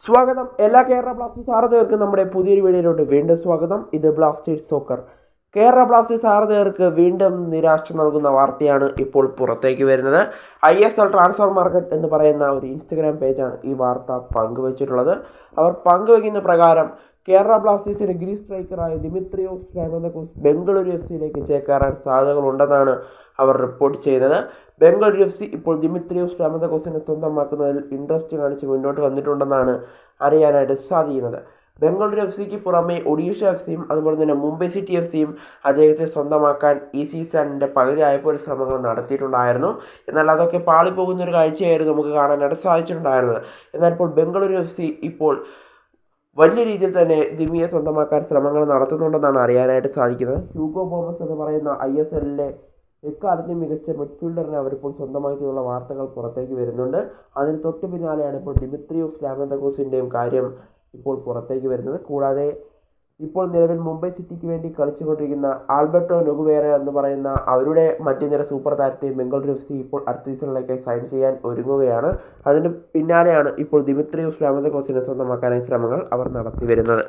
സ്വാഗതം. എല്ലാ കേരള ബ്ലാസ്റ്റേഴ്സ് ആരാധകർക്കും നമ്മുടെ പുതിയൊരു വീഡിയോയിലോട്ട് വീണ്ടും സ്വാഗതം. ഇത് ബ്ലാസ്റ്റേഴ്സ് സോക്കർ. കേരള ബ്ലാസ്റ്റേഴ്സ് ആരാധകർക്ക് വീണ്ടും നിരാശ നൽകുന്ന വാർത്തയാണ് ഇപ്പോൾ പുറത്തേക്ക് വരുന്നത്. ISL ട്രാൻസ്ഫർ മാർക്കറ്റ് എന്ന് പറയുന്ന ഒരു ഇൻസ്റ്റഗ്രാം പേജാണ് ഈ വാർത്ത പങ്കുവച്ചിട്ടുള്ളത്. അവർ പങ്കുവയ്ക്കുന്ന പ്രകാരം കേരള ബ്ലാസ്റ്റേഴ്സിന്റെ ഗ്രീസ് സ്ട്രൈക്കറായ ദിമിത്രിയോസ് സ്റ്റാമന്തോസ് ബംഗളൂരു FC ചേക്കേറാൻ സാധ്യതകളുണ്ടെന്നാണ് അവർ റിപ്പോർട്ട് ചെയ്യുന്നത്. ബംഗളൂരു FC ഇപ്പോൾ ദിമിത്രിയോസ് സ്റ്റാമന്തോസിനെ സ്വന്തമാക്കുന്നതിൽ ഇൻട്രസ്റ്റ് കാണിച്ച് മുന്നോട്ട് വന്നിട്ടുണ്ടെന്നാണ് അറിയാനായിട്ട് സാധിക്കുന്നത്. ബംഗളൂരു FCക്ക് പുറമെ ഒഡീഷ FCയും അതുപോലെ തന്നെ മുംബൈ സിറ്റി FCയും അദ്ദേഹത്തെ സ്വന്തമാക്കാൻ ഈ സീസണിൻ്റെ പകുതി ആയപ്പോൾ ശ്രമങ്ങൾ നടത്തിയിട്ടുണ്ടായിരുന്നു. എന്നാൽ അതൊക്കെ പാളിപ്പോകുന്ന ഒരു കാഴ്ചയായിരുന്നു നമുക്ക് കാണാനായിട്ട് സാധിച്ചിട്ടുണ്ടായിരുന്നത്. എന്നാൽ ഇപ്പോൾ ബംഗളൂരു FC ഇപ്പോൾ വലിയ രീതിയിൽ തന്നെ ദിമിയെ സ്വന്തമാക്കാൻ ശ്രമങ്ങൾ നടത്തുന്നുണ്ടെന്നാണ് അറിയാനായിട്ട് സാധിക്കുന്നത്. ഹ്യൂഗോ ബോമസ് എന്ന് പറയുന്ന ISLലെ എക്കാലത്തെയും മികച്ച മിഡ്ഫീൽഡറിനെ അവരിപ്പോൾ സ്വന്തമാക്കിയുള്ള വാർത്തകൾ പുറത്തേക്ക് വരുന്നുണ്ട്. അതിന് തൊട്ട് പിന്നാലെയാണ് ഇപ്പോൾ ദിമിത്രിയോസ് സ്റ്റാമന്തോസിൻ്റെയും കാര്യം ഇപ്പോൾ പുറത്തേക്ക് വരുന്നത്. കൂടാതെ ഇപ്പോൾ നിലവിൽ മുംബൈ സിറ്റിക്ക് വേണ്ടി കളിച്ചുകൊണ്ടിരിക്കുന്ന ആൽബർട്ടോ നൊഗുവേര എന്ന് പറയുന്ന അവരുടെ മധ്യനിര സൂപ്പർ താരത്തെയും ബംഗളൂരു FC ഇപ്പോൾ അടുത്ത സീസണിലേക്ക് സൈൻ ചെയ്യാൻ ഒരുങ്ങുകയാണ്. അതിന് പിന്നാലെയാണ് ഇപ്പോൾ ദിമിത്രിയോസ് സ്റ്റാമന്തോസിനെ സ്വന്തമാക്കാനായി ശ്രമങ്ങൾ അവർ നടത്തി വരുന്നത്.